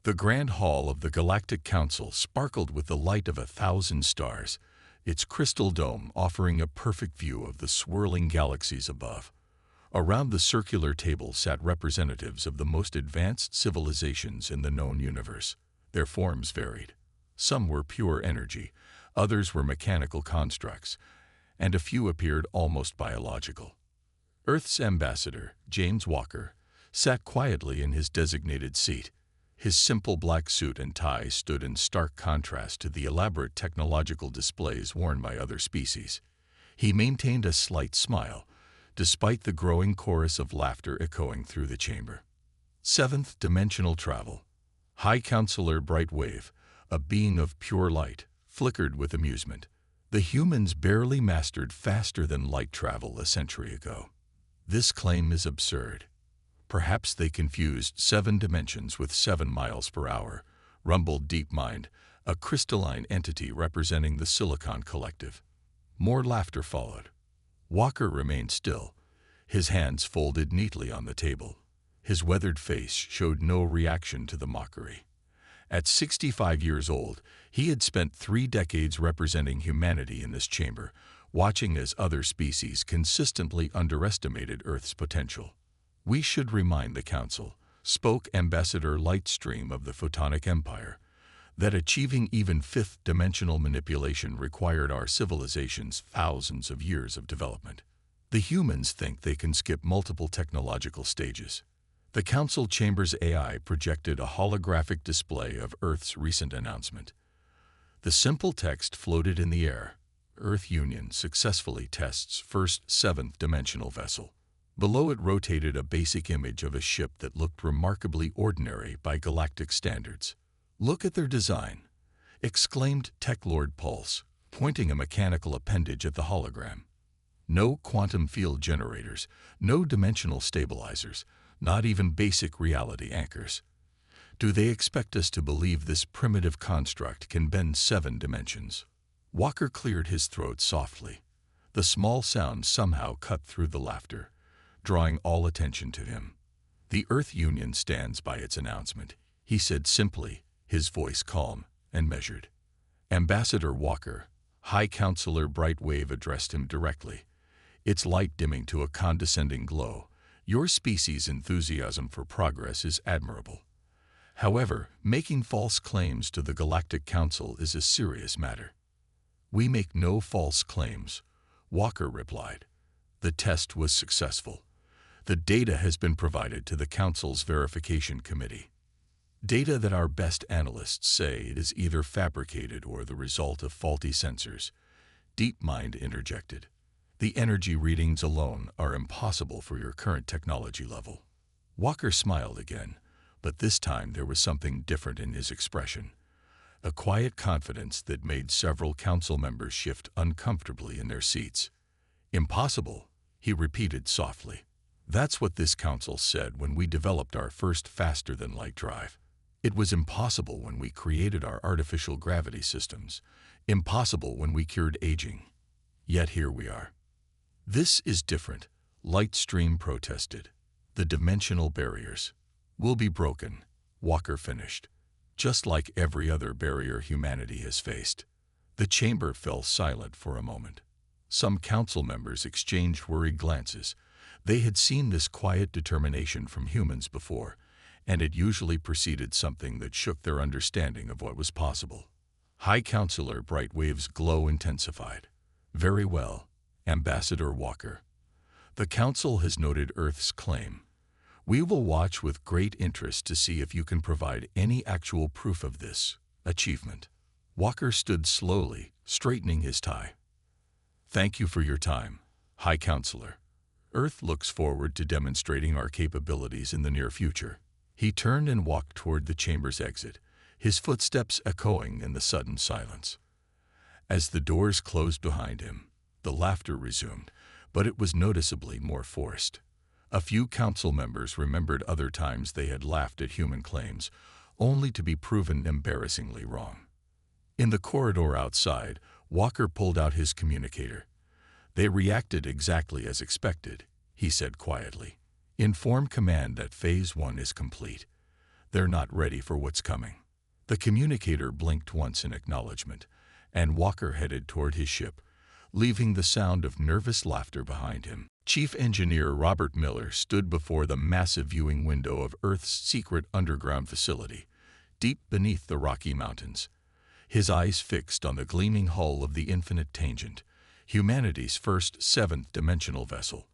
The grand hall of the Galactic Council sparkled with the light of 1,000 stars, its crystal dome offering a perfect view of the swirling galaxies above. Around the circular table sat representatives of the most advanced civilizations in the known universe. Their forms varied. Some were pure energy, others were mechanical constructs, and a few appeared almost biological. Earth's ambassador, James Walker, sat quietly in his designated seat. His simple black suit and tie stood in stark contrast to the elaborate technological displays worn by other species. He maintained a slight smile, despite the growing chorus of laughter echoing through the chamber. Seventh dimensional travel. High Counselor Brightwave, a being of pure light, flickered with amusement. The humans barely mastered faster-than-light travel a century ago. This claim is absurd. Perhaps they confused 7 dimensions with 7 miles per hour, rumbled DeepMind, a crystalline entity representing the Silicon Collective. More laughter followed. Walker remained still, his hands folded neatly on the table. His weathered face showed no reaction to the mockery. At 65 years old, he had spent 3 decades representing humanity in this chamber, watching as other species consistently underestimated Earth's potential. "We should remind the Council," spoke Ambassador Lightstream of the Photonic Empire, "that achieving even fifth-dimensional manipulation required our civilization's thousands of years of development. The humans think they can skip multiple technological stages." The Council Chamber's AI projected a holographic display of Earth's recent announcement. The simple text floated in the air: "Earth Union successfully tests first 7th-dimensional vessel." Below it rotated a basic image of a ship that looked remarkably ordinary by galactic standards. "Look at their design," exclaimed Tech Lord Pulse, pointing a mechanical appendage at the hologram. "No quantum field generators, no dimensional stabilizers, not even basic reality anchors. Do they expect us to believe this primitive construct can bend 7 dimensions?" Walker cleared his throat softly. The small sound somehow cut through the laughter, drawing all attention to him. "The Earth Union stands by its announcement," he said simply, his voice calm and measured. Ambassador Walker, High Counselor Brightwave addressed him directly, its light dimming to a condescending glow. "Your species' enthusiasm for progress is admirable. However, making false claims to the Galactic Council is a serious matter." "We make no false claims," Walker replied. "The test was successful. The data has been provided to the Council's verification committee. Data that our best analysts say it is either fabricated or the result of faulty sensors," DeepMind interjected. "The energy readings alone are impossible for your current technology level." Walker smiled again, but this time there was something different in his expression. A quiet confidence that made several council members shift uncomfortably in their seats. "Impossible," he repeated softly. "That's what this council said when we developed our first faster-than-light drive. It was impossible when we created our artificial gravity systems, impossible when we cured aging. Yet here we are." "This is different," Lightstream protested. "The dimensional barriers will be broken," Walker finished, "just like every other barrier humanity has faced." The chamber fell silent for a moment. Some council members exchanged worried glances. They had seen this quiet determination from humans before, and it usually preceded something that shook their understanding of what was possible. High Counselor Brightwave's glow intensified. "Very well, Ambassador Walker. The Council has noted Earth's claim. We will watch with great interest to see if you can provide any actual proof of this achievement." Walker stood slowly, straightening his tie. "Thank you for your time, High Counselor. Earth looks forward to demonstrating our capabilities in the near future." He turned and walked toward the chamber's exit, his footsteps echoing in the sudden silence. As the doors closed behind him, the laughter resumed, but it was noticeably more forced. A few council members remembered other times they had laughed at human claims, only to be proven embarrassingly wrong. In the corridor outside, Walker pulled out his communicator. "They reacted exactly as expected," he said quietly. "Inform Command that Phase 1 is complete. They're not ready for what's coming. The communicator blinked once in acknowledgement, and Walker headed toward his ship, leaving the sound of nervous laughter behind him. Chief Engineer Robert Miller stood before the massive viewing window of Earth's secret underground facility, deep beneath the Rocky Mountains, his eyes fixed on the gleaming hull of the Infinite Tangent, humanity's first seventh-dimensional vessel.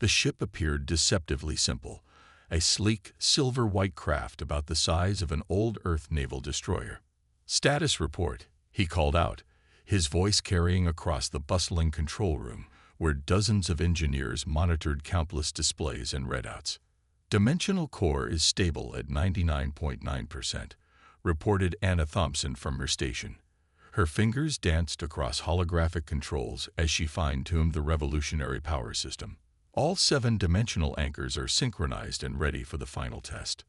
The ship appeared deceptively simple, a sleek, silver-white craft about the size of an old Earth naval destroyer. "Status report," he called out, his voice carrying across the bustling control room, where dozens of engineers monitored countless displays and readouts. "Dimensional core is stable at 99.9%, reported Anna Thompson from her station. Her fingers danced across holographic controls as she fine-tuned the revolutionary power system. "All 7-dimensional anchors are synchronized and ready for the final test."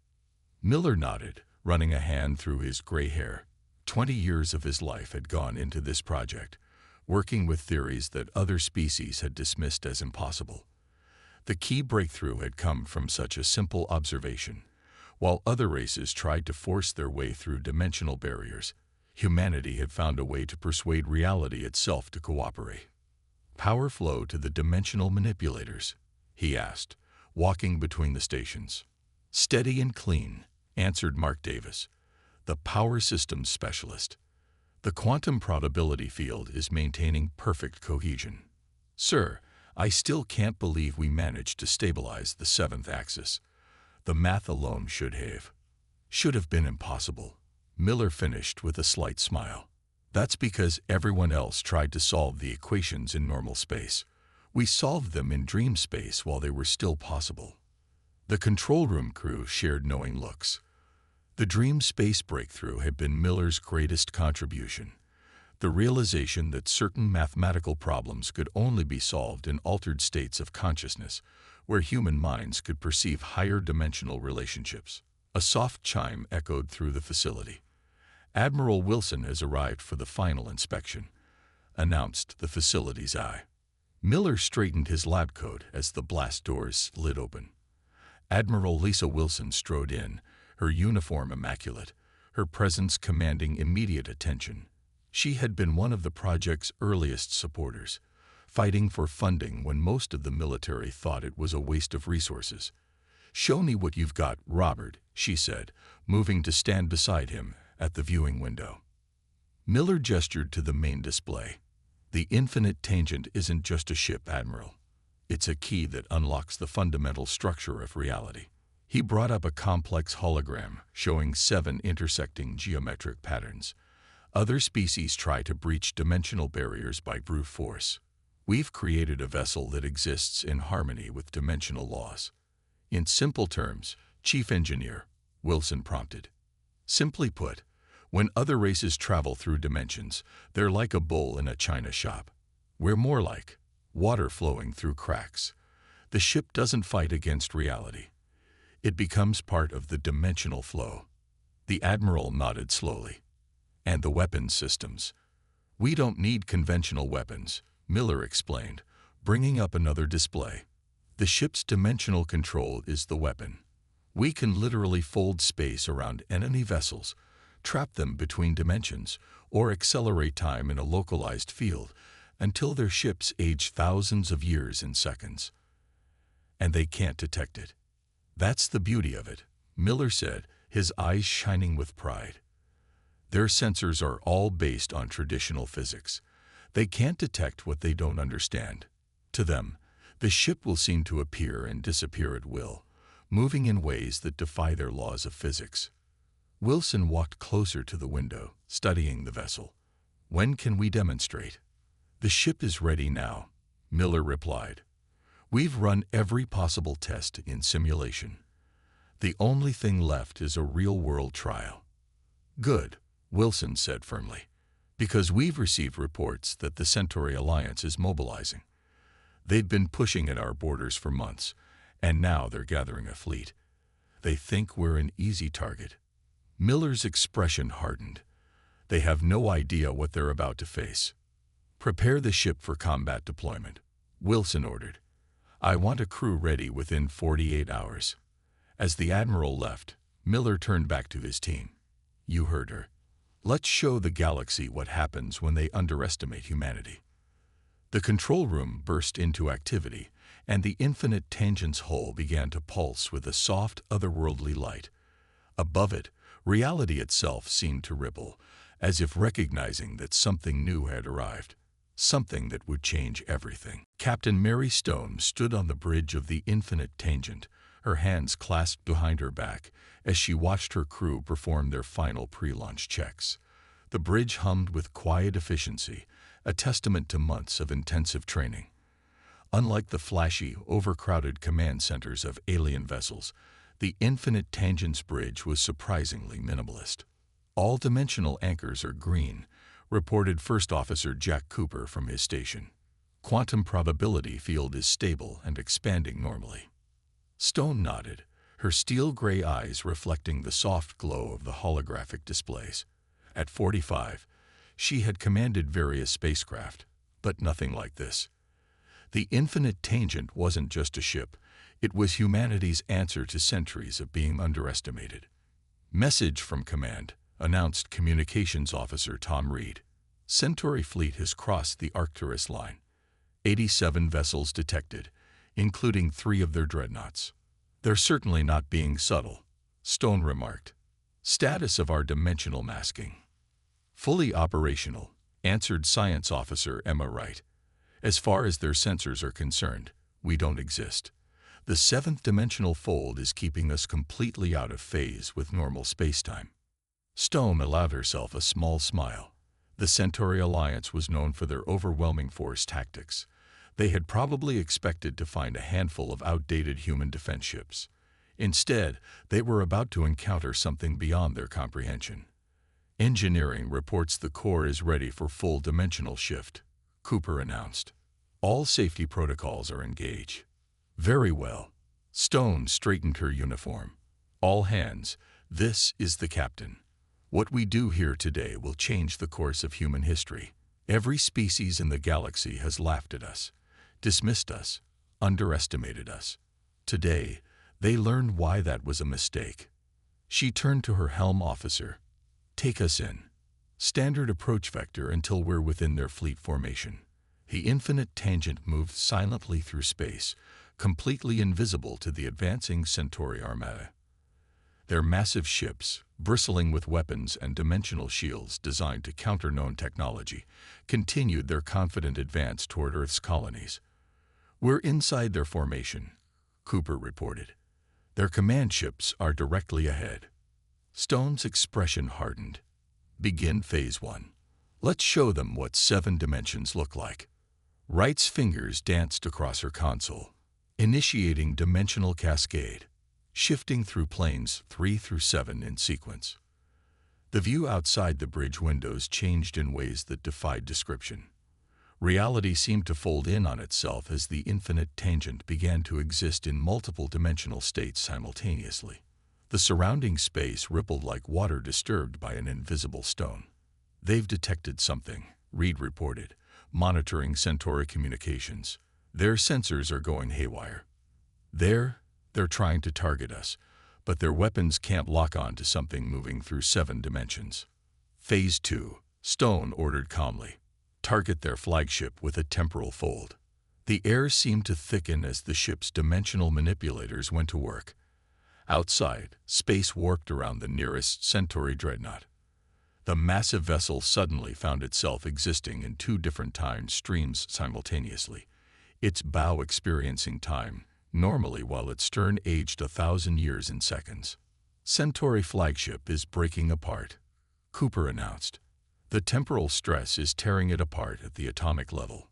Miller nodded, running a hand through his gray hair. 20 years of his life had gone into this project, working with theories that other species had dismissed as impossible. The key breakthrough had come from such a simple observation. While other races tried to force their way through dimensional barriers, humanity had found a way to persuade reality itself to cooperate. "Power flow to the dimensional manipulators?" he asked, walking between the stations. "Steady and clean," answered Mark Davis, the power systems specialist. "The quantum probability field is maintaining perfect cohesion." "Sir, I still can't believe we managed to stabilize the 7th axis. The math alone should have been impossible." Miller finished with a slight smile. "That's because everyone else tried to solve the equations in normal space. We solved them in dream space while they were still possible." The control room crew shared knowing looks. The dream space breakthrough had been Miller's greatest contribution. The realization that certain mathematical problems could only be solved in altered states of consciousness, where human minds could perceive higher dimensional relationships. A soft chime echoed through the facility. "Admiral Wilson has arrived for the final inspection," announced the facility's eye. Miller straightened his lab coat as the blast doors slid open. Admiral Lisa Wilson strode in, her uniform immaculate, her presence commanding immediate attention. She had been one of the project's earliest supporters, fighting for funding when most of the military thought it was a waste of resources. "Show me what you've got, Robert," she said, moving to stand beside him at the viewing window. Miller gestured to the main display. "The Infinite Tangent isn't just a ship, Admiral. It's a key that unlocks the fundamental structure of reality." He brought up a complex hologram showing 7 intersecting geometric patterns. "Other species try to breach dimensional barriers by brute force. We've created a vessel that exists in harmony with dimensional laws." "In simple terms, Chief Engineer," Wilson prompted. "Simply put, when other races travel through dimensions, they're like a bull in a china shop. We're more like water flowing through cracks. The ship doesn't fight against reality. It becomes part of the dimensional flow." The Admiral nodded slowly. "And the weapons systems?" "We don't need conventional weapons," Miller explained, bringing up another display. "The ship's dimensional control is the weapon. We can literally fold space around enemy vessels, trap them between dimensions, or accelerate time in a localized field until their ships age thousands of years in seconds. And they can't detect it. That's the beauty of it," Miller said, his eyes shining with pride. "Their sensors are all based on traditional physics. They can't detect what they don't understand. To them, the ship will seem to appear and disappear at will, moving in ways that defy their laws of physics." Wilson walked closer to the window, studying the vessel. "When can we demonstrate?" "The ship is ready now," Miller replied. "We've run every possible test in simulation. The only thing left is a real-world trial." "Good," Wilson said firmly, "because we've received reports that the Centauri Alliance is mobilizing. They've been pushing at our borders for months, and now they're gathering a fleet. They think we're an easy target." Miller's expression hardened. "They have no idea what they're about to face." "Prepare the ship for combat deployment," Wilson ordered. "I want a crew ready within 48 hours." As the Admiral left, Miller turned back to his team. You heard her. Let's show the galaxy what happens when they underestimate humanity. The control room burst into activity, and the infinite tangent's hull began to pulse with a soft, otherworldly light. Above it, reality itself seemed to ripple, as if recognizing that something new had arrived, something that would change everything. Captain Mary Stone stood on the bridge of the infinite tangent, her hands clasped behind her back, as she watched her crew perform their final pre-launch checks. The bridge hummed with quiet efficiency, a testament to months of intensive training. Unlike the flashy, overcrowded command centers of alien vessels, the infinite tangent's bridge was surprisingly minimalist. All dimensional anchors are green, reported First Officer Jack Cooper from his station. Quantum probability field is stable and expanding normally. Stone nodded, her steel-gray eyes reflecting the soft glow of the holographic displays. At 45, she had commanded various spacecraft, but nothing like this. The infinite tangent wasn't just a ship, it was humanity's answer to centuries of being underestimated. Message from Command, announced Communications Officer Tom Reed. Centauri fleet has crossed the Arcturus line. 87 vessels detected, including 3 of their dreadnoughts. They're certainly not being subtle, Stone remarked. Status of our dimensional masking. Fully operational, answered Science Officer Emma Wright. As far as their sensors are concerned, we don't exist. The 7th dimensional fold is keeping us completely out of phase with normal spacetime. Stone allowed herself a small smile. The Centauri Alliance was known for their overwhelming force tactics. They had probably expected to find a handful of outdated human defense ships. Instead, they were about to encounter something beyond their comprehension. Engineering reports the core is ready for full dimensional shift, Cooper announced. All safety protocols are engaged. Very well. Stone straightened her uniform. All hands, this is the captain. What we do here today will change the course of human history. Every species in the galaxy has laughed at us, dismissed us, underestimated us. Today, they learned why that was a mistake. She turned to her helm officer. Take us in. Standard approach vector until we're within their fleet formation. The infinite tangent moved silently through space, completely invisible to the advancing Centauri armada. Their massive ships, bristling with weapons and dimensional shields designed to counter known technology, continued their confident advance toward Earth's colonies. We're inside their formation, Cooper reported. Their command ships are directly ahead. Stone's expression hardened. Begin Phase 1. Let's show them what 7 dimensions look like. Wright's fingers danced across her console, initiating dimensional cascade, shifting through planes 3 through 7 in sequence. The view outside the bridge windows changed in ways that defied description. Reality seemed to fold in on itself as the infinite tangent began to exist in multiple dimensional states simultaneously. The surrounding space rippled like water disturbed by an invisible stone. They've detected something, Reed reported, monitoring Centauri communications. Their sensors are going haywire. They're trying to target us, but their weapons can't lock on to something moving through 7 dimensions. Phase 2, Stone ordered calmly. Target their flagship with a temporal fold. The air seemed to thicken as the ship's dimensional manipulators went to work. Outside, space warped around the nearest Centauri dreadnought. The massive vessel suddenly found itself existing in 2 different time streams simultaneously, its bow experiencing time normally while its stern aged 1,000 years in seconds. Centauri flagship is breaking apart, Cooper announced. The temporal stress is tearing it apart at the atomic level.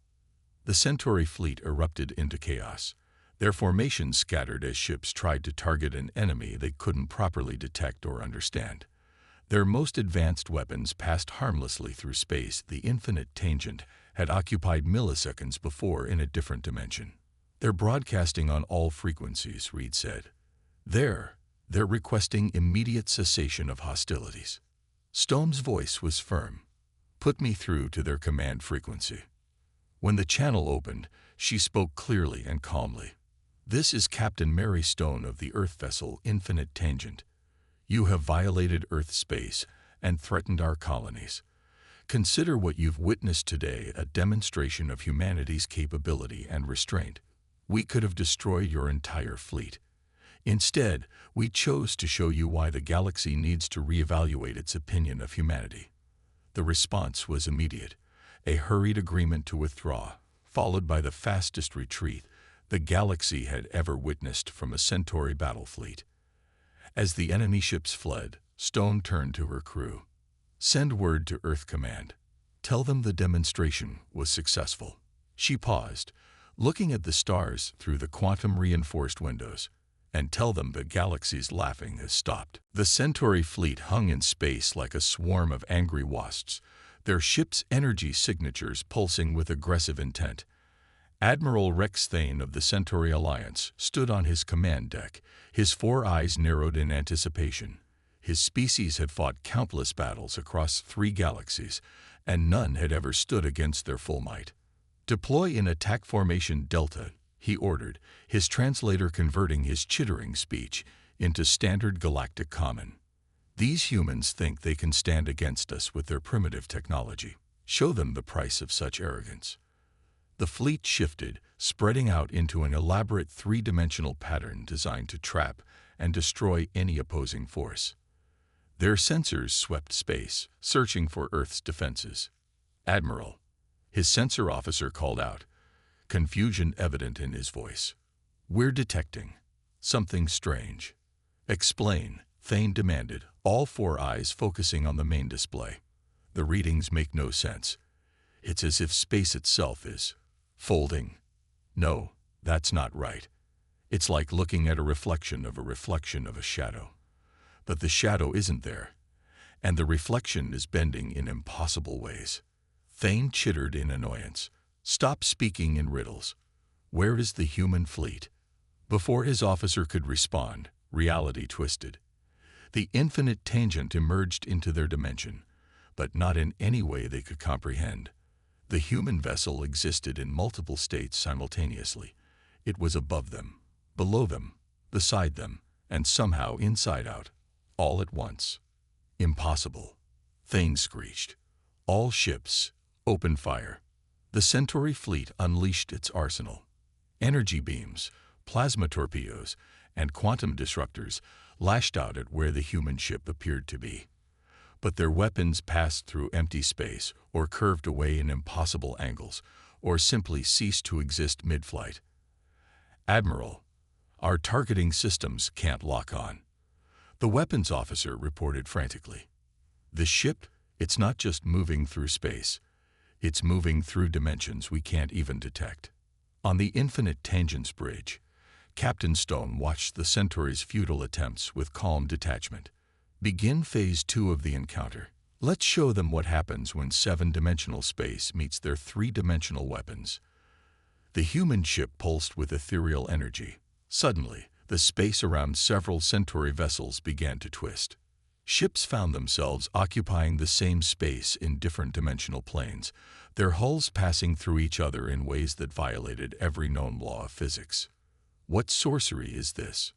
The Centauri fleet erupted into chaos. Their formations scattered as ships tried to target an enemy they couldn't properly detect or understand. Their most advanced weapons passed harmlessly through space. The infinite tangent had occupied milliseconds before in a different dimension. They're broadcasting on all frequencies, Reed said. They're requesting immediate cessation of hostilities. Stone's voice was firm. Put me through to their command frequency. When the channel opened, she spoke clearly and calmly. This is Captain Mary Stone of the Earth vessel Infinite Tangent. You have violated Earth space and threatened our colonies. Consider what you've witnessed today, a demonstration of humanity's capability and restraint. We could have destroyed your entire fleet. Instead, we chose to show you why the galaxy needs to reevaluate its opinion of humanity. The response was immediate, a hurried agreement to withdraw, followed by the fastest retreat the galaxy had ever witnessed from a Centauri battle fleet. As the enemy ships fled, Stone turned to her crew. "Send word to Earth Command. Tell them the demonstration was successful." She paused, looking at the stars through the quantum-reinforced windows. "And tell them the galaxy's laughing has stopped." The Centauri fleet hung in space like a swarm of angry wasps, their ship's energy signatures pulsing with aggressive intent. Admiral Rex Thane of the Centauri Alliance stood on his command deck, his 4 eyes narrowed in anticipation. His species had fought countless battles across 3 galaxies, and none had ever stood against their full might. "Deploy in attack formation Delta," he ordered, his translator converting his chittering speech into standard galactic common. "These humans think they can stand against us with their primitive technology. Show them the price of such arrogance." The fleet shifted, spreading out into an elaborate 3-dimensional pattern designed to trap and destroy any opposing force. Their sensors swept space, searching for Earth's defenses. "Admiral," his sensor officer called out, confusion evident in his voice. "We're detecting something strange." "Explain," Thane demanded, all 4 eyes focusing on the main display. "The readings make no sense. It's as if space itself is folding." "No, that's not right. It's like looking at a reflection of a shadow. But the shadow isn't there, and the reflection is bending in impossible ways." Thane chittered in annoyance. "Stop speaking in riddles. Where is the human fleet?" Before his officer could respond, reality twisted. The infinite tangent emerged into their dimension, but not in any way they could comprehend. The human vessel existed in multiple states simultaneously. It was above them, below them, beside them, and somehow inside out, all at once. "Impossible," Thane screeched. "All ships, open fire." The Centauri fleet unleashed its arsenal. Energy beams, plasma torpedoes, and quantum disruptors lashed out at where the human ship appeared to be. But their weapons passed through empty space, or curved away in impossible angles, or simply ceased to exist mid-flight. "Admiral, our targeting systems can't lock on," the weapons officer reported frantically. "The ship, it's not just moving through space. It's moving through dimensions we can't even detect." On the Infinite Tangents Bridge, Captain Stone watched the Centauri's futile attempts with calm detachment. "Begin Phase 2 of the encounter. Let's show them what happens when 7-dimensional space meets their 3-dimensional weapons." The human ship pulsed with ethereal energy. Suddenly, the space around several Centauri vessels began to twist. Ships found themselves occupying the same space in different dimensional planes, their hulls passing through each other in ways that violated every known law of physics. "What sorcery is this?"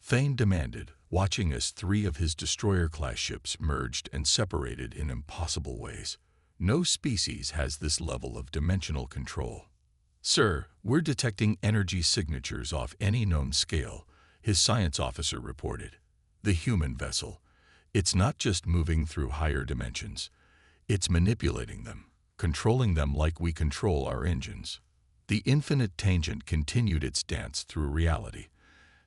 Thane demanded, watching as 3 of his destroyer-class ships merged and separated in impossible ways. "No species has this level of dimensional control." "Sir, we're detecting energy signatures off any known scale," his science officer reported. "The human vessel, it's not just moving through higher dimensions. It's manipulating them, controlling them like we control our engines." The infinite tangent continued its dance through reality,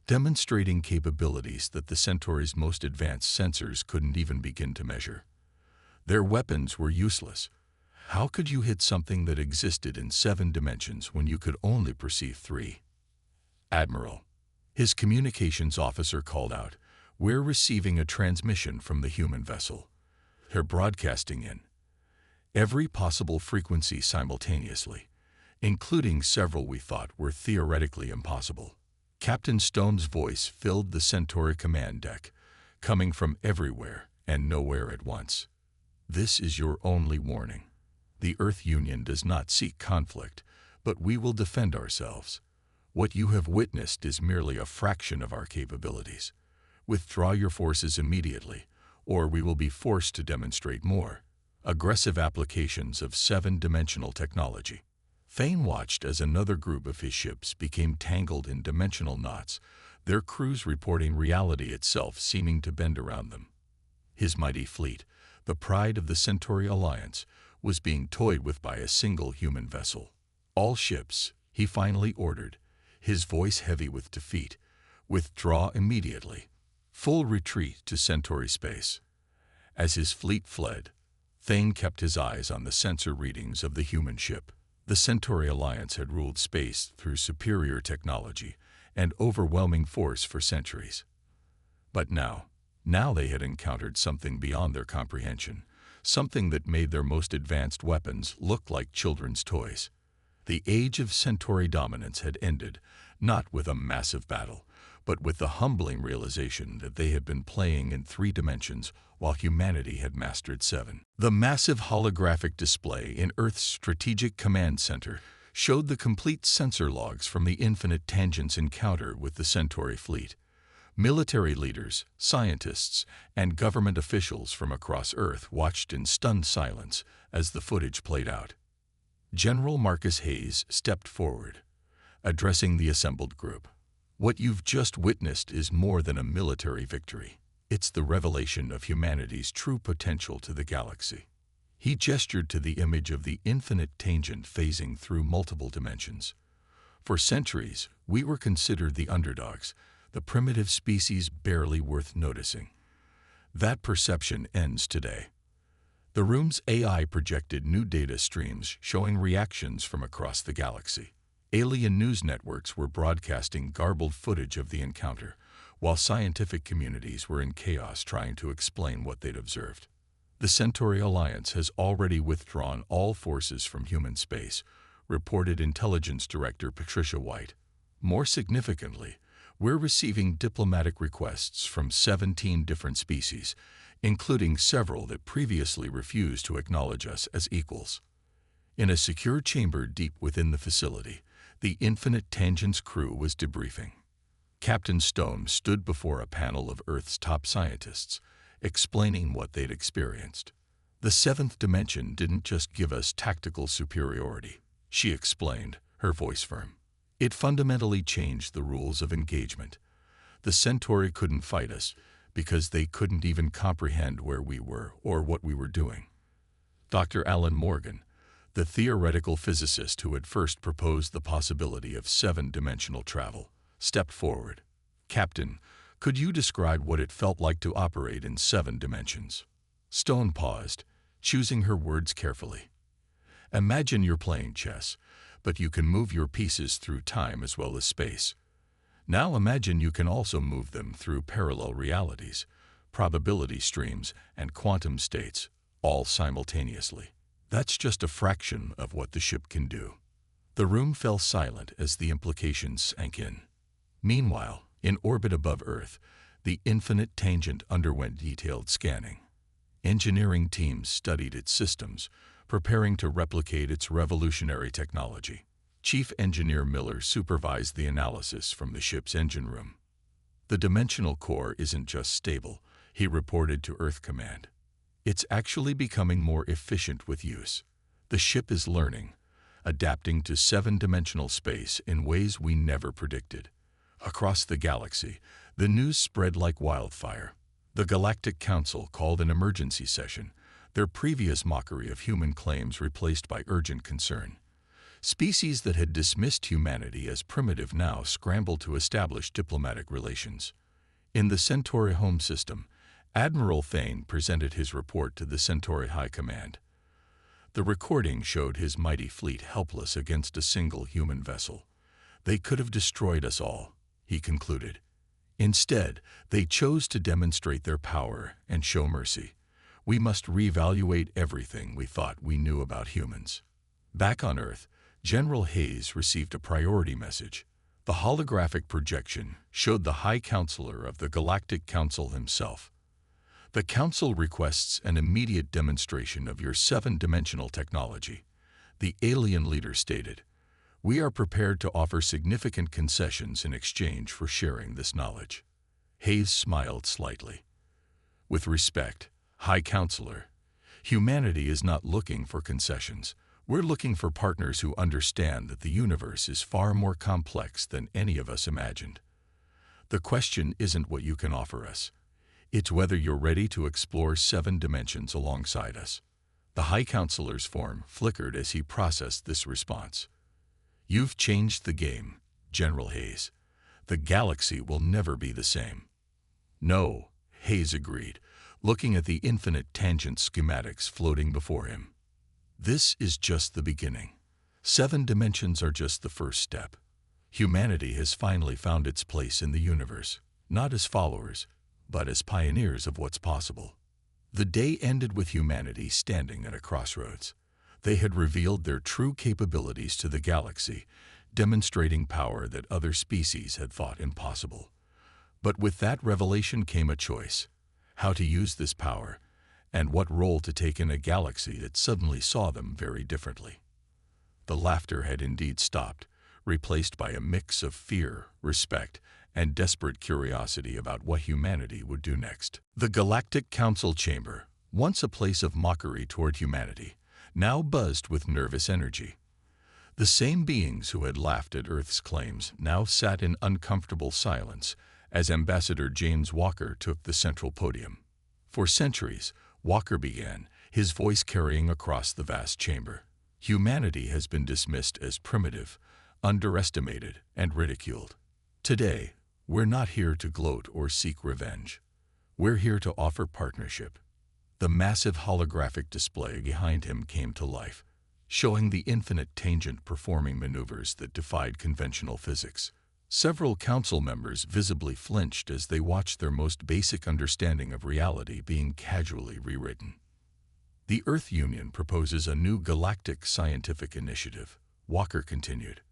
demonstrating capabilities that the Centauri's most advanced sensors couldn't even begin to measure. Their weapons were useless. How could you hit something that existed in 7 dimensions when you could only perceive 3? "Admiral," his communications officer called out, "we're receiving a transmission from the human vessel. They're broadcasting in every possible frequency simultaneously, including several we thought were theoretically impossible." Captain Stone's voice filled the Centauri command deck, coming from everywhere and nowhere at once. "This is your only warning. The Earth Union does not seek conflict, but we will defend ourselves. What you have witnessed is merely a fraction of our capabilities. Withdraw your forces immediately, or we will be forced to demonstrate more aggressive applications of seven-dimensional technology. Thane watched as another group of his ships became tangled in dimensional knots, their crews reporting reality itself seeming to bend around them. His mighty fleet, the pride of the Centauri Alliance, was being toyed with by a single human vessel. All ships, he finally ordered, his voice heavy with defeat, withdraw immediately. Full retreat to Centauri space. As his fleet fled, Thane kept his eyes on the sensor readings of the human ship. The Centauri Alliance had ruled space through superior technology and overwhelming force for centuries. But now they had encountered something beyond their comprehension, something that made their most advanced weapons look like children's toys. The age of Centauri dominance had ended, not with a massive battle, but with the humbling realization that they had been playing in 3 dimensions while humanity had mastered 7. The massive holographic display in Earth's Strategic Command Center showed the complete sensor logs from the Infinite Tangent's encounter with the Centauri fleet. Military leaders, scientists, and government officials from across Earth watched in stunned silence as the footage played out. General Marcus Hayes stepped forward, addressing the assembled group. What you've just witnessed is more than a military victory. It's the revelation of humanity's true potential to the galaxy. He gestured to the image of the infinite tangent phasing through multiple dimensions. For centuries, we were considered the underdogs, the primitive species barely worth noticing. That perception ends today. The room's AI projected new data streams showing reactions from across the galaxy. Alien news networks were broadcasting garbled footage of the encounter, while scientific communities were in chaos trying to explain what they'd observed. The Centauri Alliance has already withdrawn all forces from human space, reported Intelligence Director Patricia White. More significantly, we're receiving diplomatic requests from 17 different species, including several that previously refused to acknowledge us as equals. In a secure chamber deep within the facility, the Infinite Tangent's crew was debriefing. Captain Stone stood before a panel of Earth's top scientists, explaining what they'd experienced. The 7th dimension didn't just give us tactical superiority, she explained, her voice firm. It fundamentally changed the rules of engagement. The Centauri couldn't fight us because they couldn't even comprehend where we were or what we were doing. Dr. Alan Morgan, the theoretical physicist who had first proposed the possibility of 7-dimensional travel, stepped forward. Captain, could you describe what it felt like to operate in 7 dimensions? Stone paused, choosing her words carefully. Imagine you're playing chess, but you can move your pieces through time as well as space. Now imagine you can also move them through parallel realities, probability streams, and quantum states, all simultaneously. That's just a fraction of what the ship can do. The room fell silent as the implications sank in. Meanwhile, in orbit above Earth, the Infinite Tangent underwent detailed scanning. Engineering teams studied its systems, preparing to replicate its revolutionary technology. Chief Engineer Miller supervised the analysis from the ship's engine room. The dimensional core isn't just stable, he reported to Earth Command. It's actually becoming more efficient with use. The ship is learning, adapting to 7-dimensional space in ways we never predicted. Across the galaxy, the news spread like wildfire. The Galactic Council called an emergency session, their previous mockery of human claims replaced by urgent concern. Species that had dismissed humanity as primitive now scrambled to establish diplomatic relations. In the Centauri home system, Admiral Thane presented his report to the Centauri High Command. The recording showed his mighty fleet helpless against a single human vessel. They could have destroyed us all, he concluded. Instead, they chose to demonstrate their power and show mercy. We must reevaluate everything we thought we knew about humans. Back on Earth, General Hayes received a priority message. The holographic projection showed the High Counselor of the Galactic Council himself. The Council requests an immediate demonstration of your 7-dimensional technology, the alien leader stated. We are prepared to offer significant concessions in exchange for sharing this knowledge. Hayes smiled slightly. With respect, High Counselor, humanity is not looking for concessions. We're looking for partners who understand that the universe is far more complex than any of us imagined. The question isn't what you can offer us. It's whether you're ready to explore 7 dimensions alongside us. The High Counselor's form flickered as he processed this response. You've changed the game, General Hayes. The galaxy will never be the same. No, Hayes agreed, looking at the infinite tangent schematics floating before him. This is just the beginning. 7 dimensions are just the first step. Humanity has finally found its place in the universe, not as followers, but as pioneers of what's possible. The day ended with humanity standing at a crossroads. They had revealed their true capabilities to the galaxy, demonstrating power that other species had thought impossible. But with that revelation came a choice: how to use this power, and what role to take in a galaxy that suddenly saw them very differently. The laughter had indeed stopped, replaced by a mix of fear, respect, and desperate curiosity about what humanity would do next. The Galactic Council Chamber, once a place of mockery toward humanity, now buzzed with nervous energy. The same beings who had laughed at Earth's claims now sat in uncomfortable silence as Ambassador James Walker took the central podium. For centuries, Walker began, his voice carrying across the vast chamber. Humanity has been dismissed as primitive, underestimated, and ridiculed. Today, we're not here to gloat or seek revenge. We're here to offer partnership. The massive holographic display behind him came to life, showing the infinite tangent performing maneuvers that defied conventional physics. Several council members visibly flinched as they watched their most basic understanding of reality being casually rewritten. The Earth Union proposes a new galactic scientific initiative, Walker continued.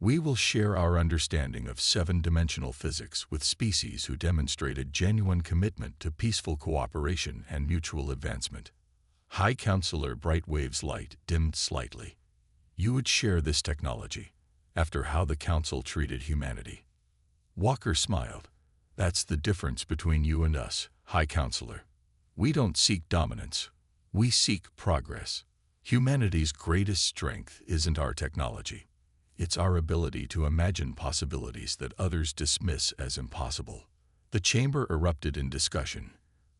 We will share our understanding of 7-dimensional physics with species who demonstrate a genuine commitment to peaceful cooperation and mutual advancement. High Counselor Brightwave's light dimmed slightly. You would share this technology, after how the Council treated humanity. Walker smiled. That's the difference between you and us, High Counselor. We don't seek dominance. We seek progress. Humanity's greatest strength isn't our technology. It's our ability to imagine possibilities that others dismiss as impossible. The chamber erupted in discussion.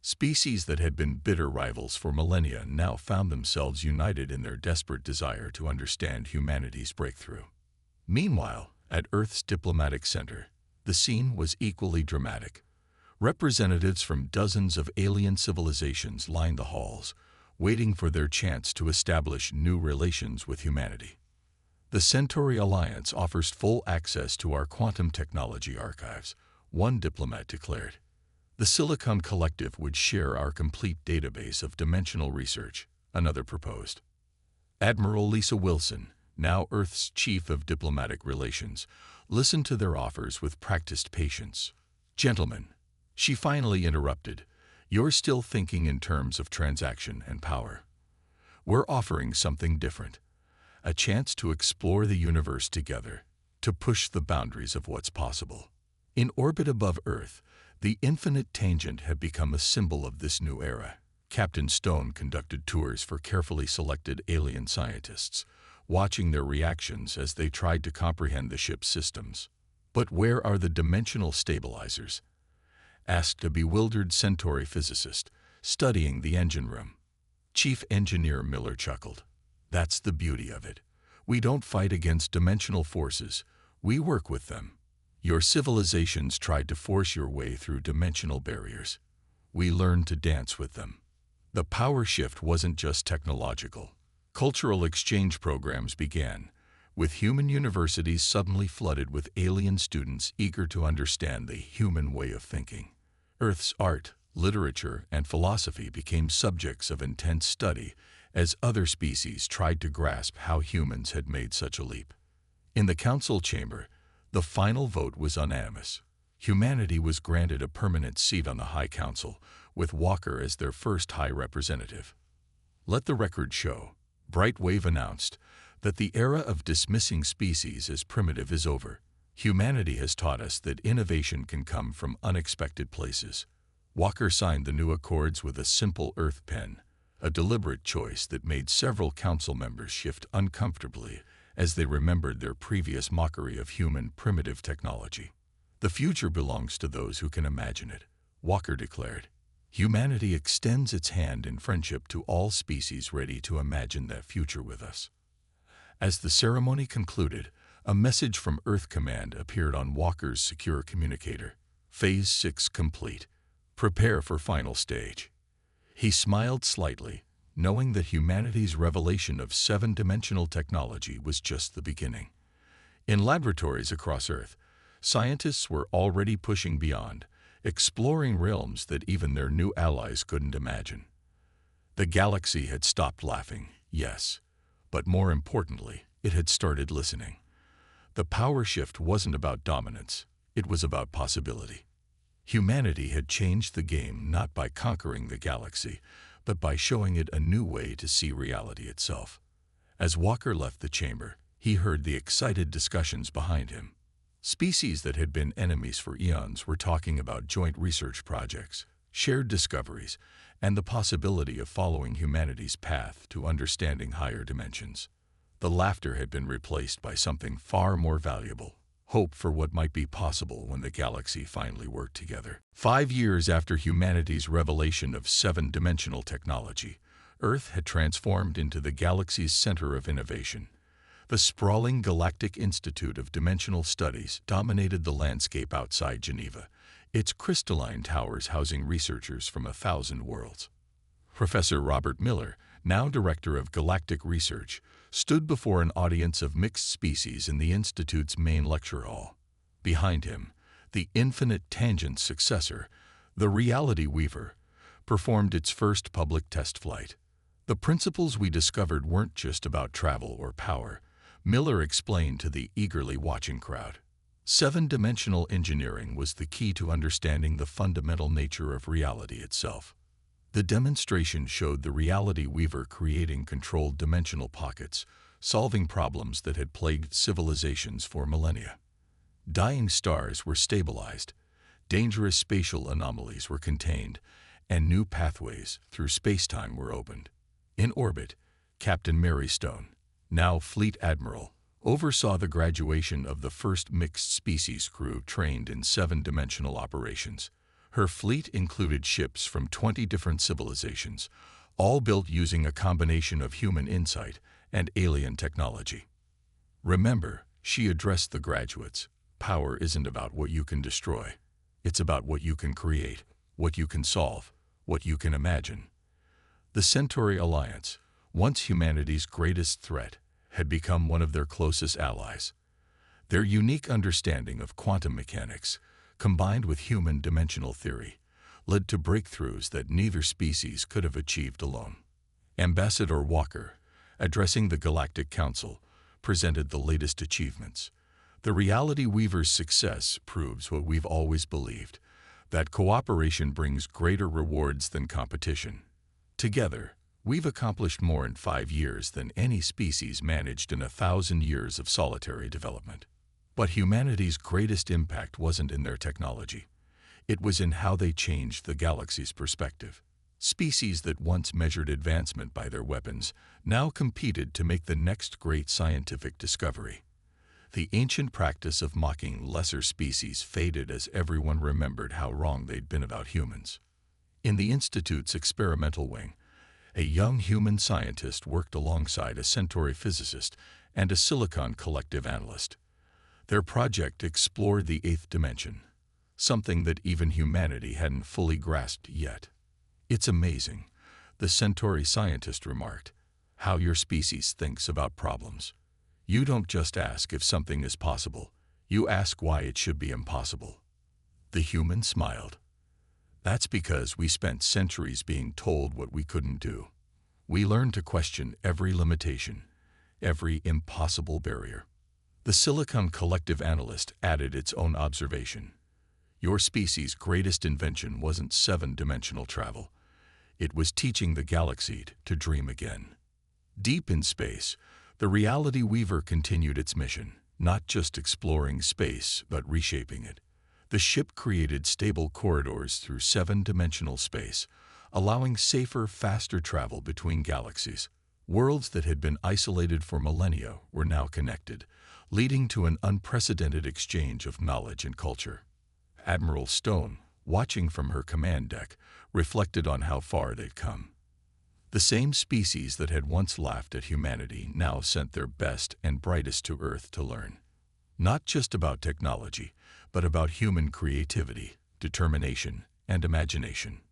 Species that had been bitter rivals for millennia now found themselves united in their desperate desire to understand humanity's breakthrough. Meanwhile, at Earth's diplomatic center, the scene was equally dramatic. Representatives from dozens of alien civilizations lined the halls, waiting for their chance to establish new relations with humanity. The Centauri Alliance offers full access to our quantum technology archives, one diplomat declared. The Silicon Collective would share our complete database of dimensional research, another proposed. Admiral Lisa Wilson, now Earth's Chief of Diplomatic Relations, listened to their offers with practiced patience. Gentlemen, she finally interrupted, you're still thinking in terms of transaction and power. We're offering something different. A chance to explore the universe together, to push the boundaries of what's possible. In orbit above Earth, the infinite tangent had become a symbol of this new era. Captain Stone conducted tours for carefully selected alien scientists, watching their reactions as they tried to comprehend the ship's systems. But where are the dimensional stabilizers? Asked a bewildered Centauri physicist, studying the engine room. Chief Engineer Miller chuckled. That's the beauty of it. We don't fight against dimensional forces, we work with them. Your civilizations tried to force your way through dimensional barriers. We learned to dance with them. The power shift wasn't just technological. Cultural exchange programs began, with human universities suddenly flooded with alien students eager to understand the human way of thinking. Earth's art, literature, and philosophy became subjects of intense study as other species tried to grasp how humans had made such a leap. In the council chamber, the final vote was unanimous. Humanity was granted a permanent seat on the High Council, with Walker as their first High Representative. Let the record show, Brightwave announced, that the era of dismissing species as primitive is over. Humanity has taught us that innovation can come from unexpected places. Walker signed the new accords with a simple Earth pen, a deliberate choice that made several council members shift uncomfortably as they remembered their previous mockery of human primitive technology. "The future belongs to those who can imagine it," Walker declared. "Humanity extends its hand in friendship to all species ready to imagine that future with us." As the ceremony concluded, a message from Earth Command appeared on Walker's secure communicator. "Phase 6 complete. Prepare for final stage." He smiled slightly, knowing that humanity's revelation of seven-dimensional technology was just the beginning. In laboratories across Earth, scientists were already pushing beyond, exploring realms that even their new allies couldn't imagine. The galaxy had stopped laughing, yes, but more importantly, it had started listening. The power shift wasn't about dominance, it was about possibility. Humanity had changed the game not by conquering the galaxy, but by showing it a new way to see reality itself. As Walker left the chamber, he heard the excited discussions behind him. Species that had been enemies for eons were talking about joint research projects, shared discoveries, and the possibility of following humanity's path to understanding higher dimensions. The laughter had been replaced by something far more valuable: hope for what might be possible when the galaxy finally worked together. 5 years after humanity's revelation of seven-dimensional technology, Earth had transformed into the galaxy's center of innovation. The sprawling Galactic Institute of Dimensional Studies dominated the landscape outside Geneva, its crystalline towers housing researchers from 1,000 worlds. Professor Robert Miller, now director of Galactic Research, stood before an audience of mixed species in the Institute's main lecture hall. Behind him, the Infinite Tangent's successor, the Reality Weaver, performed its first public test flight. "The principles we discovered weren't just about travel or power," Miller explained to the eagerly watching crowd. "Seven-dimensional engineering was the key to understanding the fundamental nature of reality itself." The demonstration showed the Reality Weaver creating controlled dimensional pockets, solving problems that had plagued civilizations for millennia. Dying stars were stabilized, dangerous spatial anomalies were contained, and new pathways through spacetime were opened. In orbit, Captain Mary Stone, now Fleet Admiral, oversaw the graduation of the first mixed-species crew trained in seven-dimensional operations. Her fleet included ships from 20 different civilizations, all built using a combination of human insight and alien technology. "Remember," she addressed the graduates, "power isn't about what you can destroy. It's about what you can create, what you can solve, what you can imagine." The Centauri Alliance, once humanity's greatest threat, had become one of their closest allies. Their unique understanding of quantum mechanics, combined with human dimensional theory, led to breakthroughs that neither species could have achieved alone. Ambassador Walker, addressing the Galactic Council, presented the latest achievements. "The Reality Weaver's success proves what we've always believed, that cooperation brings greater rewards than competition. Together, we've accomplished more in 5 years than any species managed in 1,000 years of solitary development." But humanity's greatest impact wasn't in their technology. It was in how they changed the galaxy's perspective. Species that once measured advancement by their weapons now competed to make the next great scientific discovery. The ancient practice of mocking lesser species faded as everyone remembered how wrong they'd been about humans. In the Institute's experimental wing, a young human scientist worked alongside a Centauri physicist and a Silicon Collective analyst. Their project explored the eighth dimension, something that even humanity hadn't fully grasped yet. "It's amazing," the Centauri scientist remarked, "how your species thinks about problems. You don't just ask if something is possible, you ask why it should be impossible." The human smiled. "That's because we spent centuries being told what we couldn't do. We learned to question every limitation, every impossible barrier." The Silicon Collective analyst added its own observation. "Your species' greatest invention wasn't seven-dimensional travel. It was teaching the galaxy to dream again." Deep in space, the Reality Weaver continued its mission, not just exploring space, but reshaping it. The ship created stable corridors through seven-dimensional space, allowing safer, faster travel between galaxies. Worlds that had been isolated for millennia were now connected, leading to an unprecedented exchange of knowledge and culture. Admiral Stone, watching from her command deck, reflected on how far they'd come. The same species that had once laughed at humanity now sent their best and brightest to Earth to learn. Not just about technology, but about human creativity, determination, and imagination.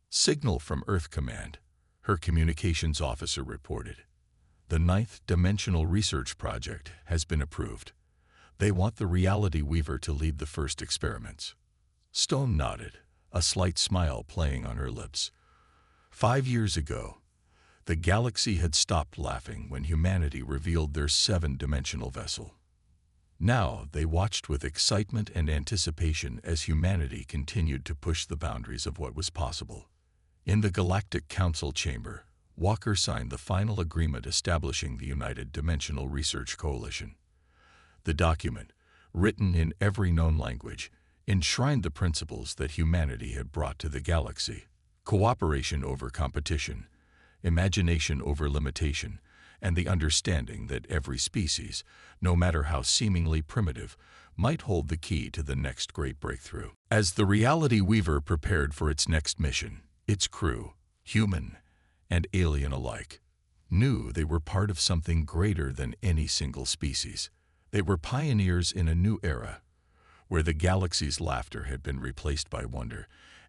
Signal from Earth Command, her communications officer reported. The 9th Dimensional Research Project has been approved. They want the Reality Weaver to lead the first experiments. Stone nodded, a slight smile playing on her lips. 5 years ago, the galaxy had stopped laughing when humanity revealed their seven-dimensional vessel. Now they watched with excitement and anticipation as humanity continued to push the boundaries of what was possible. In the Galactic Council chamber, Walker signed the final agreement establishing the United Dimensional Research Coalition. The document, written in every known language, enshrined the principles that humanity had brought to the galaxy: cooperation over competition, imagination over limitation, and the understanding that every species, no matter how seemingly primitive, might hold the key to the next great breakthrough. As the Reality Weaver prepared for its next mission, its crew, human and alien alike, knew they were part of something greater than any single species. They were pioneers in a new era, where the galaxy's laughter had been replaced by wonder,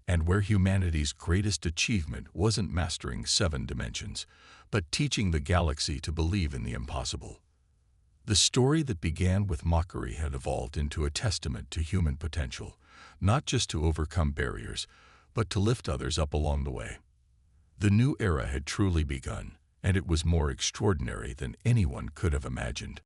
and where humanity's greatest achievement wasn't mastering 7 dimensions, but teaching the galaxy to believe in the impossible. The story that began with mockery had evolved into a testament to human potential, not just to overcome barriers, but to lift others up along the way. The new era had truly begun, and it was more extraordinary than anyone could have imagined.